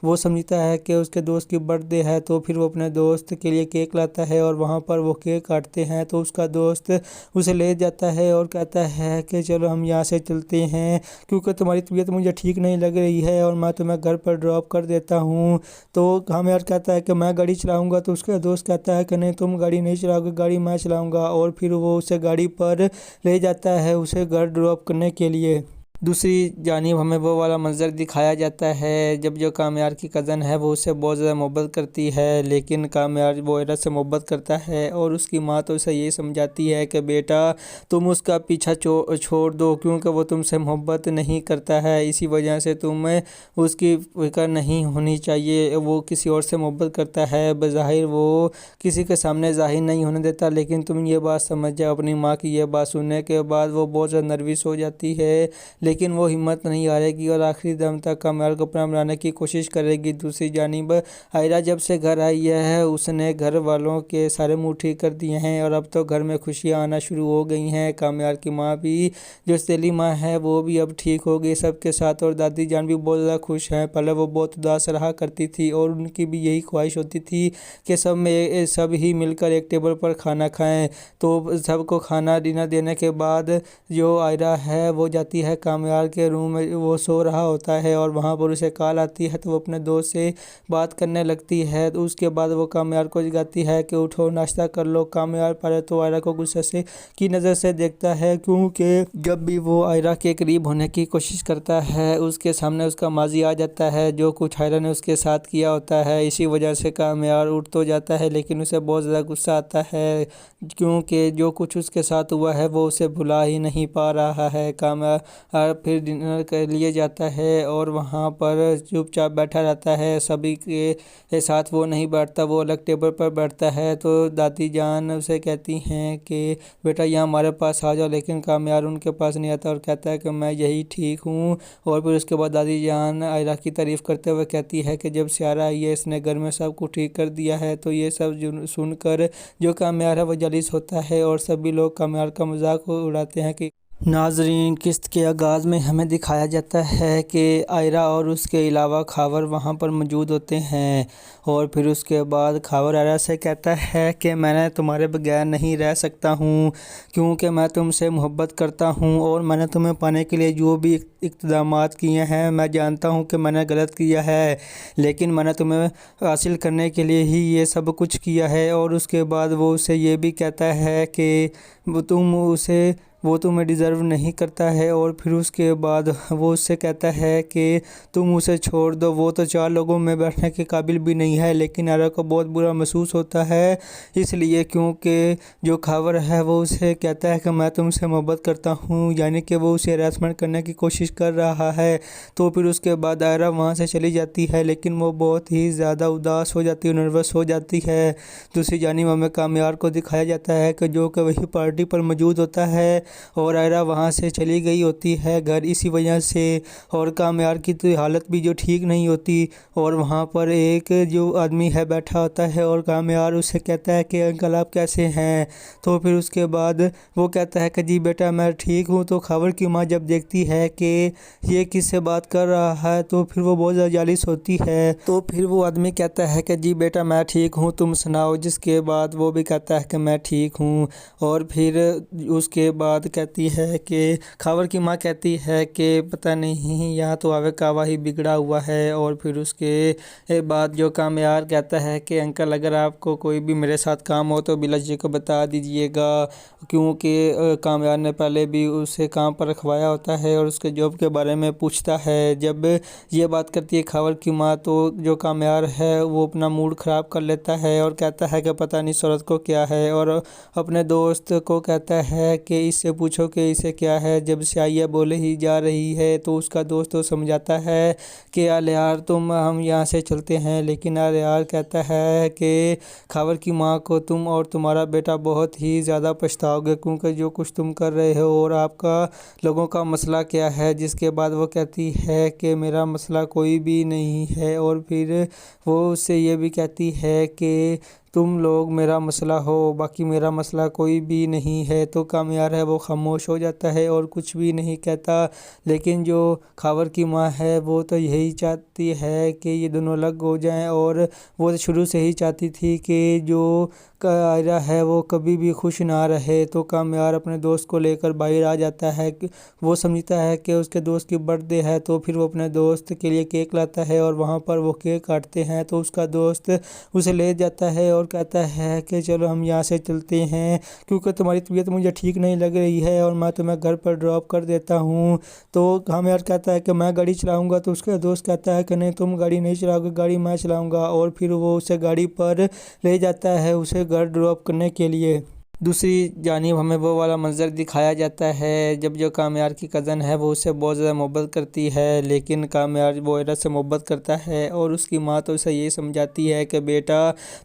वो समझता है कि उसके दोस्त की बर्थडे है, तो फिर वो अपने दोस्त के लिए केक लाता है और वहाँ पर वो केक काटते हैं। तो उसका दोस्त उसे ले जाता है और कहता है कि चलो हम यहाँ से चलते हैं, क्योंकि तुम्हारी तबीयत मुझे ठीक नहीं लग रही है और मैं तुम्हें घर पर ड्रॉप कर देता हूँ। तो कामयार कहता है कि मैं गाड़ी चलाऊँगा। तो उसका दोस्त कहता है कि नहीं तुम गाड़ी नहीं चलाओगे, गाड़ी मैं चलाऊँगा। और फिर वो उसे गाड़ी पर ले जाता है उसे घर ड्रॉप करने के लिए। दूसरी जानिब हमें वो वाला मंज़र दिखाया जाता है जब जो कामयार की कज़न है वो उससे बहुत ज़्यादा मोहब्बत करती है, लेकिन कामयार वो आयरा से मोहब्बत करता है और उसकी माँ तो उसे ये समझाती है कि बेटा तुम उसका पीछा छोड़ दो, क्योंकि वो तुमसे मोहब्बत नहीं करता है, इसी वजह से तुम्हें उसकी फिक्र नहीं होनी चाहिए। वो किसी और से मोहब्बत करता है, बज़ाहिर वो किसी के सामने ज़ाहिर नहीं होने देता, लेकिन तुम ये बात समझ जाओ। अपनी माँ की ये बात सुनने के बाद वो बहुत ज़्यादा नर्वस हो जाती है, लेकिन वो हिम्मत नहीं हारेगी और आखिरी दम तक कामयार को अपना बनाने की कोशिश करेगी। दूसरी जानिब आयरा जब से घर आई है उसने घर वालों के सारे मुंह ठीक कर दिए हैं और अब तो घर में खुशियां आना शुरू हो गई हैं। कामयार की माँ भी, जो सतीली माँ है, वो भी अब ठीक हो गई सबके साथ और दादी जान भी बहुत ज़्यादा खुश हैं। पहले वो बहुत उदास रहा करती थी और उनकी भी यही ख्वाहिश होती थी कि सब ही मिलकर एक टेबल पर खाना खाएं। तो सबको खाना डिनर देने के बाद जो आयरा है वो जाती है कामयार के रूम में। वो सो रहा होता है और वहाँ पर उसे कॉल आती है तो वो अपने दोस्त से बात करने लगती है। तो उसके बाद वो कामयार को जगाती है कि उठो, नाश्ता कर लो। कामयार पहले तो आयरा को गुस्से से की नज़र से देखता है, क्योंकि जब भी वो आयरा के करीब होने की कोशिश करता है उसके सामने उसका माजी आ जाता है, जो कुछ आयरा ने उसके साथ किया होता है। इसी वजह से कामयार उठ तो जाता है लेकिन उसे बहुत ज़्यादा गुस्सा आता है, क्योंकि जो कुछ उसके साथ हुआ है वो उसे भुला ही नहीं पा रहा है। कामयार फिर डिनर के लिए जाता है और वहाँ पर चुपचाप बैठा रहता है, सभी के साथ वो नहीं बैठता, वो अलग टेबल पर बैठता है। तो दादी जान उसे कहती हैं कि बेटा यहाँ हमारे पास आ जाओ, लेकिन कामयार उनके पास नहीं आता और कहता है कि मैं यही ठीक हूँ। और फिर उसके बाद दादी जान आयरा की तारीफ़ करते हुए कहती है कि जब से आयरा आई है इसने घर में सब कुछ ठीक कर दिया है। तो ये सब सुनकर जो कामयार है वो जलीस होता है और सभी लोग कामयार का मजाक उड़ाते हैं कि नाजरीन, किस्त के आगाज़ में हमें दिखाया जाता है कि आयरा और उसके अलावा खावर वहाँ पर मौजूद होते हैं और फिर उसके बाद खावर आयरा से कहता है कि मैंने तुम्हारे बगैर नहीं रह सकता हूँ, क्योंकि मैं तुमसे मोहब्बत करता हूँ और मैंने तुम्हें पाने के लिए जो भी इक़दामात किए हैं मैं जानता हूँ कि मैंने गलत किया है, लेकिन मैंने तुम्हें हासिल करने के लिए ही ये सब कुछ किया है। और उसके बाद वो उसे ये भी कहता है कि वो तुम्हें डिज़र्व नहीं करता है। और फिर उसके बाद वो उससे कहता है कि तुम उसे छोड़ दो, वो तो 4 लोगों में बैठने के काबिल भी नहीं है। लेकिन आयरा को बहुत बुरा महसूस होता है इसलिए, क्योंकि जो खावर है वो उसे कहता है कि मैं तुमसे मोहब्बत करता हूँ, यानी कि वो उसे हैरेसमेंट करने की कोशिश कर रहा है। तो फिर उसके बाद आयरा वहाँ से चली जाती है, लेकिन वो बहुत ही ज़्यादा उदास हो जाती है, नर्वस हो जाती है। दूसरी जानिब हमें कामयार को दिखाया जाता है कि जो कि वही पार्टी पर मौजूद होता है और आयरा वहाँ से चली गई होती है घर इसी वजह से। और कामयार की तो हालत भी जो ठीक नहीं होती और वहाँ पर एक जो आदमी है बैठा होता है और कामयार उससे कहता है कि अंकल आप कैसे हैं। तो फिर उसके बाद वो कहता है कि जी बेटा मैं ठीक हूँ। तो खावर की माँ जब देखती है कि ये किससे बात कर रहा है तो फिर वो बहुत ज़्यादा जालिस होती है। तो फिर वो आदमी कहता है कि जी बेटा मैं ठीक हूँ, तुम सुनाओ। जिसके बाद वो भी कहता है कि मैं ठीक हूँ। और फिर उसके बाद कहती है कि खावर की माँ कहती है कि पता नहीं यहाँ तो आवे कावा ही बिगड़ा हुआ है। और फिर उसके बाद जो कामयार कहता है कि अंकल अगर आपको कोई भी मेरे साथ काम हो तो बिला जी को बता दीजिएगा, क्योंकि कामयार ने पहले भी उसे काम पर रखवाया होता है और उसके जॉब के बारे में पूछता है। जब ये बात करती है खावर की माँ तो जो कामयार है वो अपना मूड ख़राब कर लेता है और कहता है कि पता नहीं सूरत को क्या है, और अपने दोस्त को कहता है कि इससे पूछो कि इसे क्या है, जब से आई है बोले ही जा रही है। तो उसका दोस्त तो समझाता है कि यार हम यहाँ से चलते हैं, लेकिन यार कहता है कि खावर की माँ को तुम और तुम्हारा बेटा बहुत ही ज़्यादा पछताओगे, क्योंकि जो कुछ तुम कर रहे हो और आपका लोगों का मसला क्या है। जिसके बाद वो कहती है कि मेरा मसला कोई भी नहीं है। और फिर वो उससे ये भी कहती है कि तुम लोग मेरा मसला हो, बाकी मेरा मसला कोई भी नहीं है। तो कामयार है वो खामोश हो जाता है और कुछ भी नहीं कहता। लेकिन जो खावर की माँ है वो तो यही चाहती है कि ये दोनों अलग हो जाएं, और वो शुरू से ही चाहती थी कि जो आयरा है वो कभी भी खुश ना रहे। तो कामयार अपने दोस्त को लेकर बाहर आ जाता है। वो समझता है कि उसके दोस्त की बर्थडे है, तो फिर वो अपने दोस्त के लिए केक लाता है और वहाँ पर वो केक काटते हैं। तो उसका दोस्त उसे ले जाता है और कहता है कि चलो हम यहाँ से चलते हैं, क्योंकि तुम्हारी तबीयत मुझे ठीक नहीं लग रही है और मैं तुम्हें घर पर ड्रॉप कर देता हूँ। तो कामयार कहता है कि मैं गाड़ी चलाऊँगा। तो उसका दोस्त कहता है कि नहीं तुम गाड़ी नहीं चलाओगे, गाड़ी मैं चलाऊँगा। और फिर वो उसे गाड़ी पर ले जाता है उसे घर ड्रॉप करने के लिए। दूसरी जानिब हमें वो वाला मंज़र दिखाया जाता है जब जो कामयार की कज़न है वो उससे बहुत ज़्यादा मोहब्बत करती है, लेकिन कामयार वो आयरा से मोहब्बत करता है और उसकी माँ तो उसे ये समझाती है कि बेटा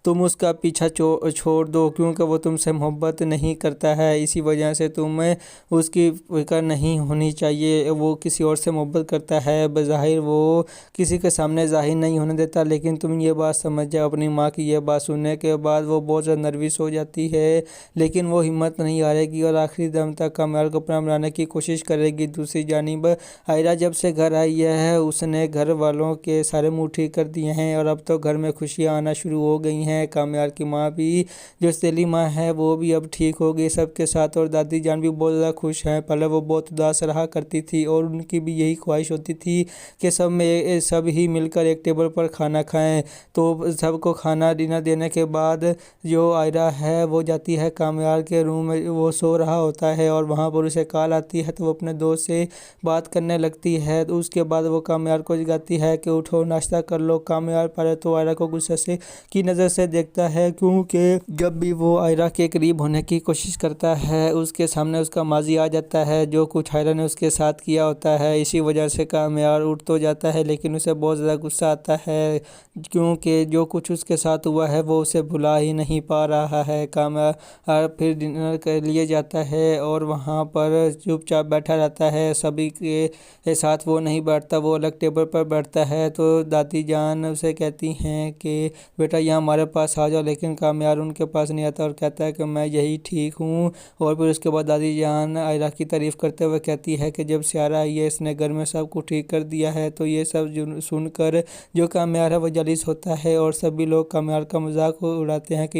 तुम उसका पीछा छोड़ दो क्योंकि वो तुमसे मोहब्बत नहीं करता है, इसी वजह से तुम्हें उसकी फिक्र नहीं होनी चाहिए। वो किसी और से मोहब्बत करता है, बज़ाहिर वो किसी के सामने ज़ाहिर नहीं होने देता, लेकिन तुम ये बात समझ जाओ। अपनी माँ की ये बात सुनने के बाद वो बहुत ज़्यादा नर्वस हो जाती है, लेकिन वो हिम्मत नहीं हारेगी और आखिरी दम तक कामयार को अपना बनाने की कोशिश करेगी। दूसरी जानिब आयरा जब से घर आई है उसने घर वालों के सारे मुंह ठीक कर दिए हैं और अब तो घर में खुशियां आना शुरू हो गई हैं। कामयार की माँ भी, जो सैली माँ है, वो भी अब ठीक हो गई सबके साथ और दादी जान भी बहुत ज़्यादा खुश हैं। पहले वो बहुत उदास रहा करती थी और उनकी भी यही ख्वाहिश होती थी कि सब ही मिलकर एक टेबल पर खाना खाएं। तो सबको खाना डिनर देने के बाद जो आयरा है वो जाती है कामयार के रूम में, वो सो रहा होता है और वहाँ पर उसे कॉल आती है तो वो अपने दोस्त से बात करने लगती है। तो उसके बाद वो कामयार को जगाती है कि उठो नाश्ता कर लो। कामयार पहले तो आयरा को गुस्से से की नज़र से देखता है, क्योंकि जब भी वो आयरा के करीब होने की कोशिश करता है उसके सामने उसका माजी आ जाता है, जो कुछ आयरा ने उसके साथ किया होता है। इसी वजह से कामयार उठ तो जाता है लेकिन उसे बहुत ज़्यादा गुस्सा आता है, क्योंकि जो कुछ उसके साथ हुआ है वो उसे भुला ही नहीं पा रहा है। कामयार फिर डिनर के लिए जाता है और वहाँ पर चुपचाप बैठा रहता है, सभी के साथ वो नहीं बैठता, वो अलग टेबल पर बैठता है। तो दादी जान उसे कहती हैं कि बेटा यहाँ हमारे पास आ जाओ, लेकिन कामयार उनके पास नहीं आता और कहता है कि मैं यही ठीक हूँ। और फिर उसके बाद दादी जान आयरा की तारीफ़ करते हुए कहती है कि जब से आयरा आई है इसने घर में सब कुछ ठीक कर दिया है। तो ये सब सुनकर जो कामयार है वो जलीस होता है और सभी लोग कामयार का मजाक उड़ाते हैं कि